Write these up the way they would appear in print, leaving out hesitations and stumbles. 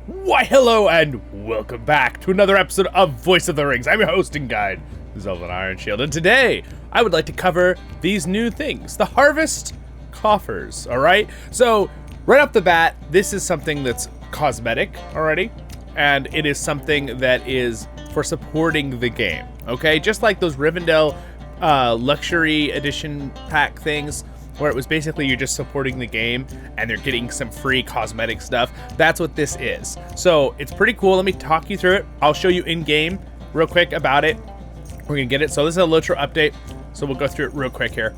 Why, hello and welcome back to another episode of Voice of the Rings. I'm your hosting guide, Zollin Ironshield, and today I would like to cover these new things, the Harvest Coffers, all right? So, right off the bat, this is something that's cosmetic already, and it is something that is for supporting the game, okay? Just like those Rivendell luxury edition pack things, where it was basically you're just supporting the game and they're getting some free cosmetic stuff. That's what this is. So it's pretty cool. Let me talk you through it. I'll show you in game real quick about it. We're gonna get it. So this is a LOTRO update. So we'll go through it real quick here.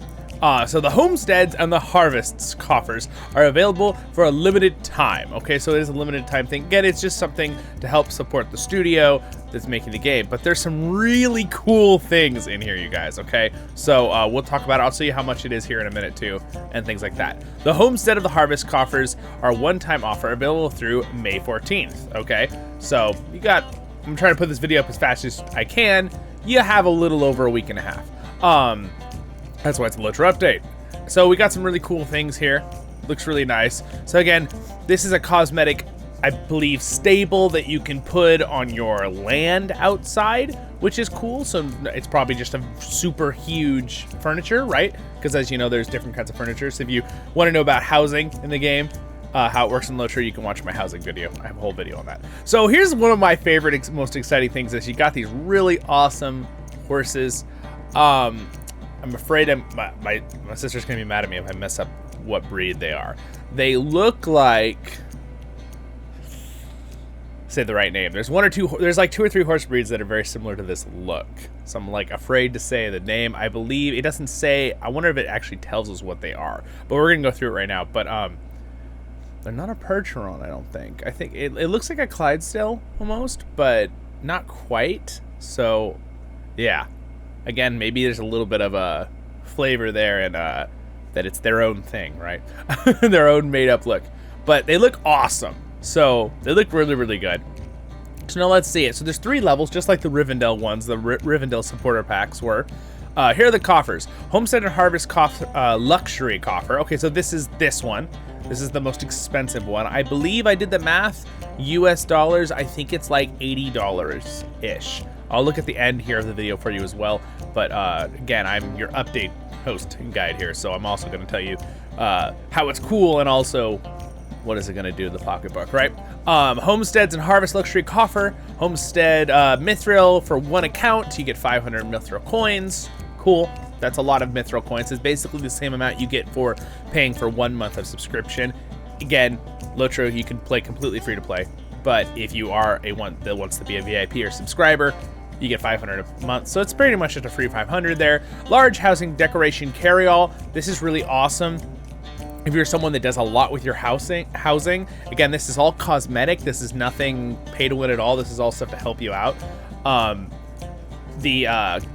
So the homesteads and the harvests coffers are available for a limited time. Okay, so it is a limited time thing. Again, it's just something to help support the studio that's making the game. But there's some really cool things in here, you guys, okay? So we'll talk about it. I'll show you how much it is here in a minute too, and things like that. The homestead of the harvest coffers are a one-time offer available through May 14th, okay? So you got, I'm trying to put this video up as fast as I can. You have a little over a week and a half. That's why it's a LOTRO update. So we got some really cool things here. Looks really nice. So again, this is a cosmetic, I believe, stable that you can put on your land outside, which is cool. So it's probably just a super huge furniture, right? Because as you know, there's different kinds of furniture. So if you want to know about housing in the game, how it works in LOTRO, you can watch my housing video. I have a whole video on that. So here's one of my favorite, most exciting things is you got these really awesome horses. I'm afraid my sister's gonna be mad at me if I mess up what breed they are. They look like, say the right name. There's like two or three horse breeds that are very similar to this look. So I'm like afraid to say the name. I believe it doesn't say. I wonder if it actually tells us what they are. But we're gonna go through it right now. But they're not a Percheron, I don't think. I think it looks like a Clydesdale almost, but not quite. So yeah. Again, maybe there's a little bit of a flavor there, and that it's their own thing, right? Their own made-up look. But they look awesome. So they look really, really good. So now let's see it. So there's 3 levels, just like the Rivendell ones, the Rivendell supporter packs were. Here are the coffers. Homestead and Harvest Luxury Coffer. Okay, so this is this one. This is the most expensive one. I believe I did the math. US dollars, I think it's like $80-ish. I'll look at the end here of the video for you as well. But again, I'm your update host and guide here, so I'm also going to tell you how it's cool and also what is it going to do to the pocketbook, right? Homesteads and Harvest Luxury Coffer. Homestead Mithril for 1 account. You get 500 Mithril coins. Cool. That's a lot of Mithril coins. It's basically the same amount you get for paying for 1 month of subscription. Again, LOTRO, you can play completely free to play. But if you are one that wants to be a VIP or subscriber, you get 500 a month. So it's pretty much just a free 500 there. Large housing decoration carryall. This is really awesome. If you're someone that does a lot with your housing, again, this is all cosmetic. This is nothing pay to win at all. This is all stuff to help you out. The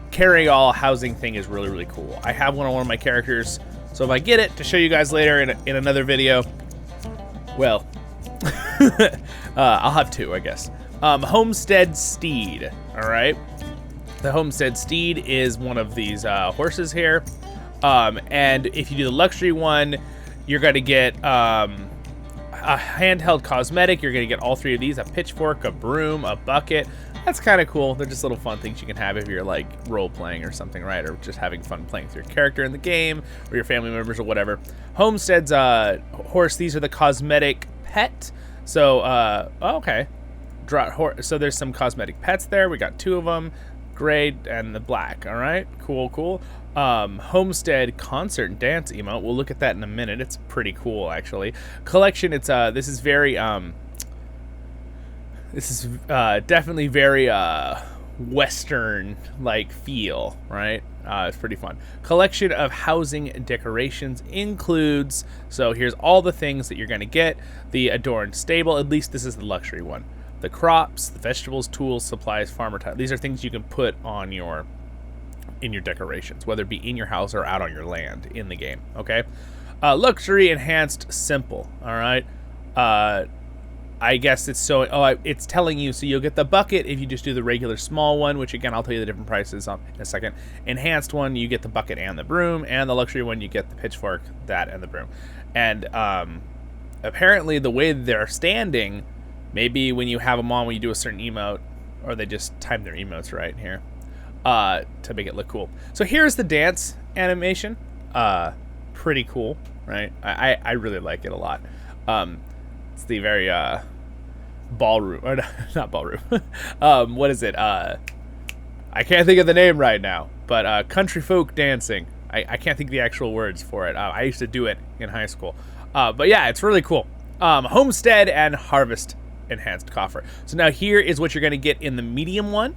carryall housing thing is really, really cool. I have one on one of my characters. So if I get it to show you guys later in another video, well, I'll have 2, I guess. Homestead Steed, all right? The Homestead Steed is one of these horses here. And if you do the luxury one, you're going to get a handheld cosmetic. You're going to get all 3 of these, a pitchfork, a broom, a bucket. That's kind of cool. They're just little fun things you can have if you're like role-playing or something, right? Or just having fun playing with your character in the game or your family members or whatever. Homestead's horse, these are the cosmetic pet. So, okay. So there's some cosmetic pets there. We got 2 of them, gray and the black. All right, cool. Homestead concert and dance emote. We'll look at that in a minute. It's pretty cool, actually. Collection. It's this is very definitely very Western like feel, right? It's pretty fun. Collection of housing decorations includes. So here's all the things that you're gonna get. The adorned stable. At least this is the luxury one. The crops, the vegetables, tools, supplies, farmer time. These are things you can put on in your decorations, whether it be in your house or out on your land in the game. Okay. Luxury enhanced simple. All right. I guess it's it's telling you, so you'll get the bucket if you just do the regular small one, which again, I'll tell you the different prices in a second. Enhanced one, you get the bucket and the broom, and the luxury one, you get the pitchfork, that, and the broom. And apparently the way they're standing Maybe when you have them on, when you do a certain emote, or they just time their emotes right here to make it look cool. So here's the dance animation. Pretty cool, right? I really like it a lot. It's the very ballroom, or not ballroom. What is it? I can't think of the name right now, but country folk dancing. I can't think of the actual words for it. I used to do it in high school. But yeah, it's really cool. Homestead and Harvest Enhanced Coffer. So now here is what you're going to get in the medium one.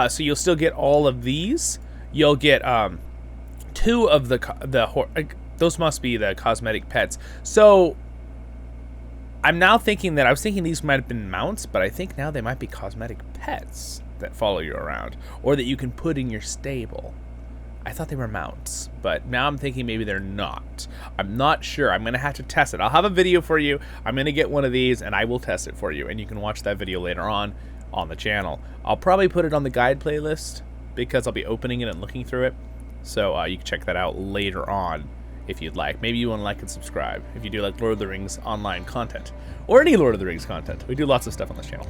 So you'll still get all of these. You'll get 2 of those must be the cosmetic pets. So I'm now thinking that I was thinking these might have been mounts, but I think now they might be cosmetic pets that follow you around, or that you can put in your stable. I thought they were mounts, but now I'm thinking maybe they're not. I'm not sure. I'm going to have to test it. I'll have a video for you. I'm going to get one of these, and I will test it for you, and you can watch that video later on the channel. I'll probably put it on the guide playlist because I'll be opening it and looking through it, so you can check that out later on if you'd like. Maybe you want to like and subscribe if you do like Lord of the Rings online content, or any Lord of the Rings content. We do lots of stuff on this channel.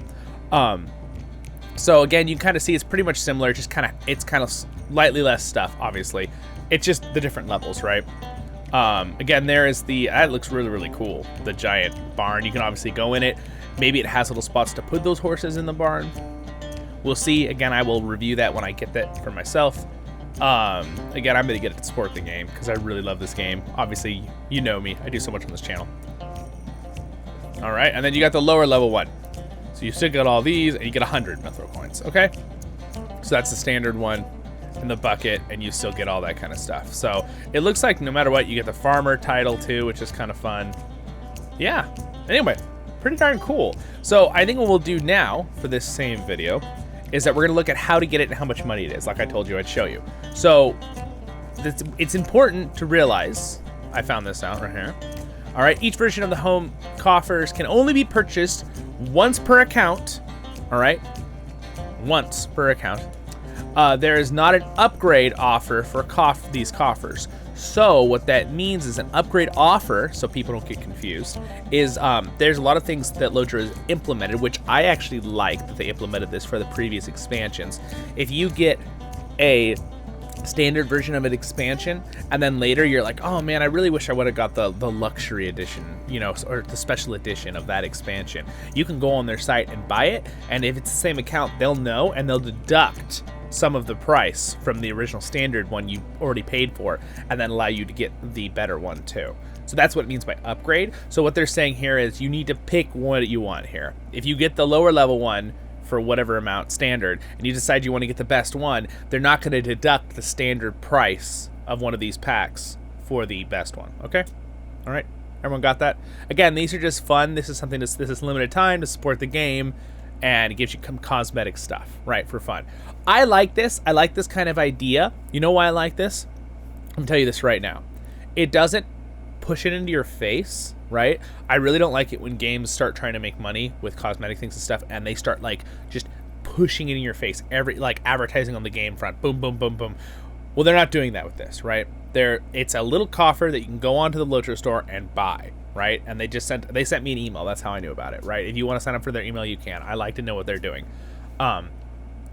So again, you can kind of see it's pretty much similar, just it's kind of slightly less stuff, obviously. It's just the different levels, right? Again, there is that looks really, really cool, the giant barn. You can obviously go in it. Maybe it has little spots to put those horses in the barn. We'll see. Again, I will review that when I get that for myself. Again, I'm going to get it to support the game because I really love this game. Obviously, you know me. I do so much on this channel. All right, and then you got the lower level one. So you still got all these, and you get 100 Mithril coins, okay? So that's the standard one in the bucket, and you still get all that kind of stuff. So it looks like no matter what, you get the farmer title too, which is kind of fun. Yeah, anyway, pretty darn cool. So I think what we'll do now for this same video is that we're gonna look at how to get it and how much money it is, like I told you I'd show you. So it's important to realize, I found this out right here. All right, each version of the home coffers can only be purchased once per account. All right, once per account. There is not an upgrade offer for these coffers. So what that means is an upgrade offer, so people don't get confused, is there's a lot of things that LOTRO has implemented, which I actually like that they implemented this for the previous expansions. If you get a standard version of an expansion, and then later you're like, oh man, I really wish I would have got the luxury edition, you know, or the special edition of that expansion. You can go on their site and buy it, and if it's the same account, they'll know, and they'll deduct some of the price from the original standard one you already paid for, and then allow you to get the better one too. So that's what it means by upgrade. So what they're saying here is you need to pick what you want here. If you get the lower level one for whatever amount standard, and you decide you want to get the best one, they're not going to deduct the standard price of one of these packs for the best one. Okay? All right. Everyone got that? Again, these are just fun. This is something this is limited time to support the game, and it gives you some cosmetic stuff, right, for fun. I like this. I like this kind of idea. You know why I like this? I'm going to tell you this right now. It doesn't push it into your face, right? I really don't like it when games start trying to make money with cosmetic things and stuff, and they start like just pushing it in your face, like advertising on the game front, boom, boom, boom, boom. Well, they're not doing that with this, right? It's a little coffer that you can go onto the LOTRO store and buy, right? And they sent me an email. That's how I knew about it, right? If you want to sign up for their email, you can. I like to know what they're doing.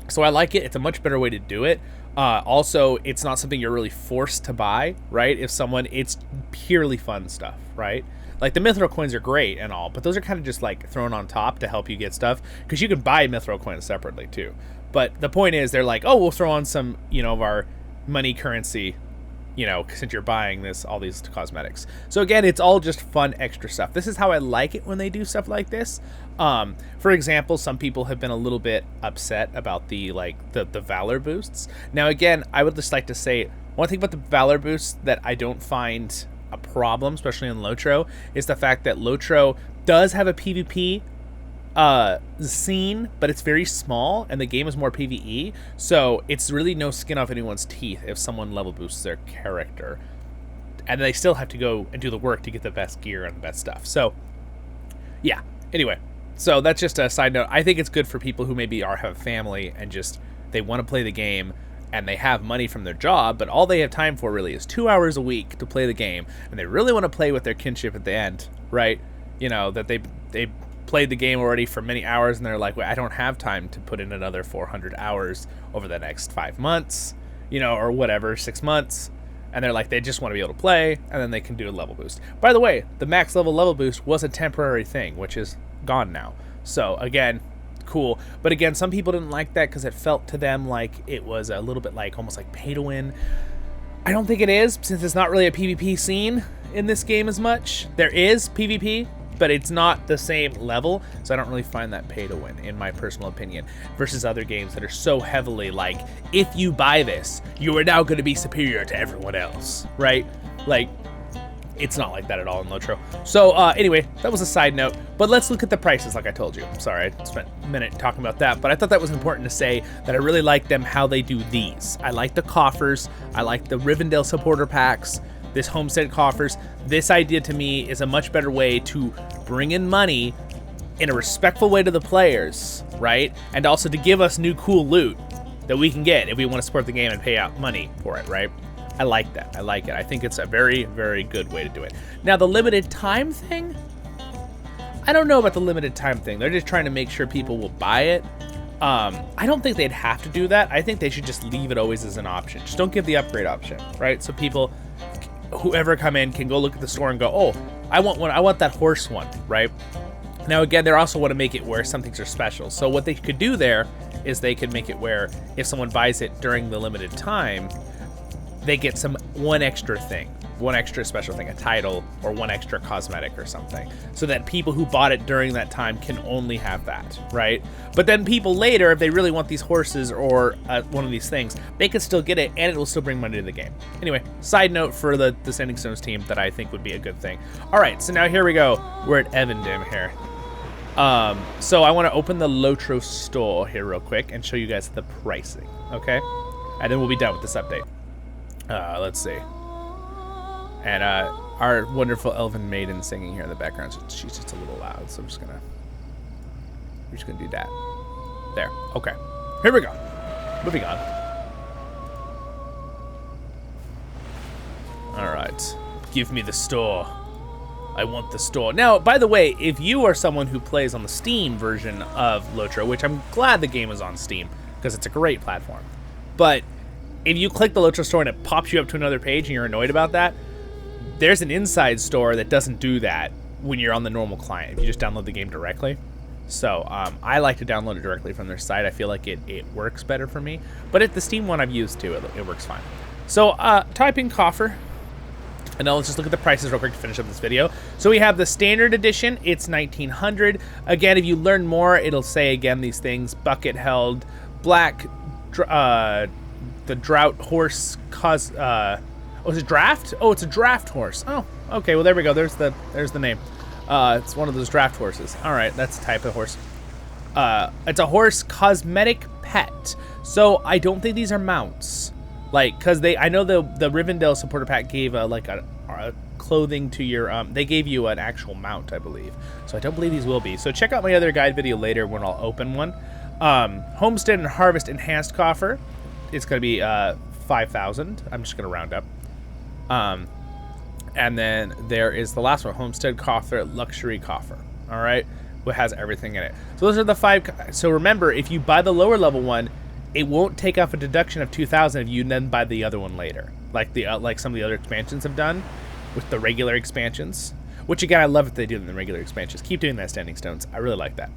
So I like it. It's a much better way to do it. Also, it's not something you're really forced to buy, right? It's purely fun stuff, right? Like the Mithril coins are great and all, but those are kind of just like thrown on top to help you get stuff, because you can buy Mithril coins separately too. But the point is, they're like, oh, we'll throw on some, you know, of our money currency, you know, since you're buying all these cosmetics. So again, it's all just fun extra stuff. This is how I like it when they do stuff like this. For example, some people have been a little bit upset about the Valor boosts. Now again, I would just like to say, one thing about the Valor boosts that I don't find a problem, especially in LOTRO, is the fact that LOTRO does have a PvP scene, but it's very small, and the game is more PvE, so it's really no skin off anyone's teeth if someone level boosts their character, and they still have to go and do the work to get the best gear and the best stuff. So yeah, anyway, so that's just a side note. I think it's good for people who maybe have a family and just they want to play the game, and they have money from their job, but all they have time for really is 2 hours a week to play the game, and they really want to play with their kinship at the end, right? You know, that they played the game already for many hours and they're like, well, I don't have time to put in another 400 hours over the next 5 months, you know, or whatever, 6 months. And they're like, they just want to be able to play, and then they can do a level boost. By the way, the max level boost was a temporary thing, which is gone now. So again, cool. But again, some people didn't like that because it felt to them like it was a little bit like almost like pay to win. I don't think it is, since it's not really a PvP scene in this game as much. There is PvP, but it's not the same level, so I don't really find that pay to win, in my personal opinion, versus other games that are so heavily like, if you buy this, you are now going to be superior to everyone else, right? Like, it's not like that at all in LOTRO. So anyway, that was a side note, but let's look at the prices like I told you. I'm sorry, I spent a minute talking about that, but I thought that was important to say that I really like them, how they do these. I like the coffers, I like the Rivendell supporter packs, this homestead coffers. This idea to me is a much better way to bring in money in a respectful way to the players, right? And also to give us new cool loot that we can get if we want to support the game and pay out money for it, right? I like that. I like it. I think it's a very, very good way to do it. Now, the limited time thing, I don't know about the limited time thing. They're just trying to make sure people will buy it. I don't think they'd have to do that. I think they should just leave it always as an option. Just don't give the upgrade option, right? So people, whoever come in, can go look at the store and go, oh, I want one. I want that horse one, right? Now, again, they also want to make it where some things are special. So what they could do there is they could make it where if someone buys it during the limited time, they get one extra thing, one extra special thing, a title, or one extra cosmetic or something, so that people who bought it during that time can only have that, right? But then people later, if they really want these horses or one of these things, they can still get it, and it will still bring money to the game. Anyway, side note for the Sending Stones team that I think would be a good thing. All right, so now here we go. We're at Evendim here. So I want to open the LOTRO store here real quick and show you guys the pricing, okay? And then we'll be done with this update. Let's see. And our wonderful elven maiden singing here in the background, so she's just a little loud, so we're just gonna do that. There. Okay. Here we go. Moving on. All right. Give me the store. I want the store. Now, by the way, if you are someone who plays on the Steam version of LOTRO, which I'm glad the game is on Steam because it's a great platform, but if you click the LOTRO store and it pops you up to another page and you're annoyed about that, there's an inside store that doesn't do that when you're on the normal client, if you just download the game directly. So I like to download it directly from their site. I feel like it works better for me. But at the Steam one I've used too, it works fine. So type in coffer, and now let's just look at the prices real quick to finish up this video. So we have the standard edition, it's 1900. Again, if you learn more, it'll say again these things: bucket held, black, the drought horse cause oh, is it draft? Oh, it's a draft horse. Oh, okay, well there we go. There's the name. It's one of those draft horses. All right, that's a type of horse. It's a horse cosmetic pet. So I don't think these are mounts. Like, cause I know the Rivendell supporter pack gave like a clothing to your they gave you an actual mount, I believe. So I don't believe these will be. So check out my other guide video later when I'll open one. Homestead and Harvest enhanced coffer. It's gonna be 5,000. I'm just gonna round up. And then there is the last one, Homestead Coffer, Luxury Coffer. All right, which has everything in it. So those are the 5. So remember, if you buy the lower level one, it won't take off a deduction of 2,000 if you then buy the other one later, like like some of the other expansions have done with the regular expansions. Which again, I love if they do in the regular expansions. Keep doing that, Standing Stones. I really like that.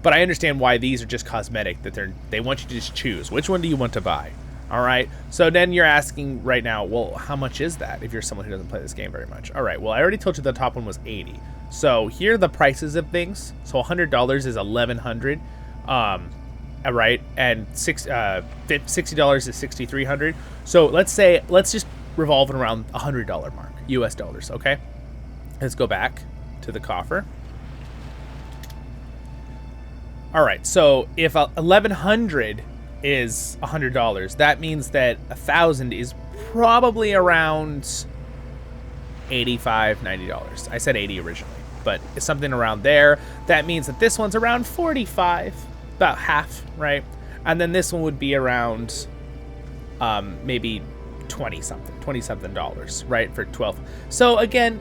But I understand why these are just cosmetic. That they want you to just choose which one do you want to buy. All right. So then you're asking right now, well, how much is that if you're someone who doesn't play this game very much? All right. Well, I already told you the top one was 80. So here are the prices of things. So $100 is 1,100. Right, and $60 is 6,300. So let's just revolve it around $100 mark, US dollars. Okay. Let's go back to the coffer. All right, so if 1,100 is $100, that means that 1,000 is probably around $85, $90. I said 80 originally, but it's something around there. That means that this one's around 45, about half, right? And then this one would be around maybe 20 something dollars, right, for 12. So again,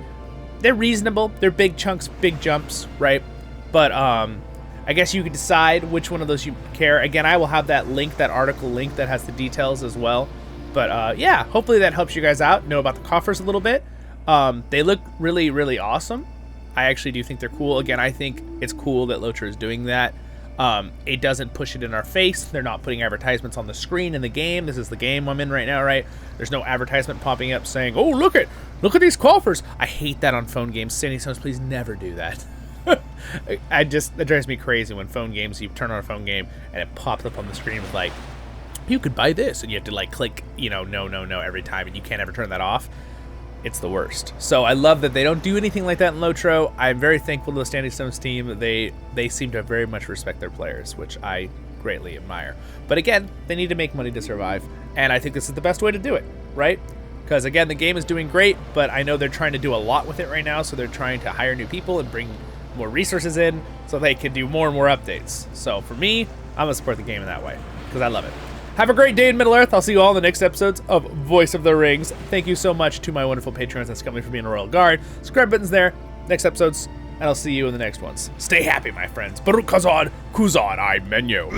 they're reasonable. They're big chunks, big jumps, right? But I guess you could decide which one of those you care. Again, I will have that link, that article link that has the details as well. But yeah, hopefully that helps you guys out, know about the coffers a little bit. They look really, really awesome. I actually do think they're cool. Again, I think it's cool that LOTRO is doing that. It doesn't push it in our face. They're not putting advertisements on the screen in the game. This is the game I'm in right now, right? There's no advertisement popping up saying, oh, look at these coffers. I hate that on phone games. Standing Stones, please never do that. That drives me crazy when phone games, you turn on a phone game and it pops up on the screen with like, you could buy this, and you have to like click, you know, no every time, and you can't ever turn that off. It's the worst. So I love that they don't do anything like that in LOTRO. I'm very thankful to the Standing Stones team. They seem to very much respect their players, which I greatly admire. But again, they need to make money to survive, and I think this is the best way to do it, right? Because again, the game is doing great, but I know they're trying to do a lot with it right now, so they're trying to hire new people and bring more resources in so they can do more and more updates. So for me, I'm gonna support the game in that way because I love it. Have a great day in Middle-earth. I'll see you all in the next episodes of Voice of the Rings. Thank you so much to my wonderful patrons and Skumley for being a Royal Guard. Subscribe button's there. Next episodes, and I'll see you in the next ones. Stay happy, my friends. Baruk Kazan, Kuzan, I menu.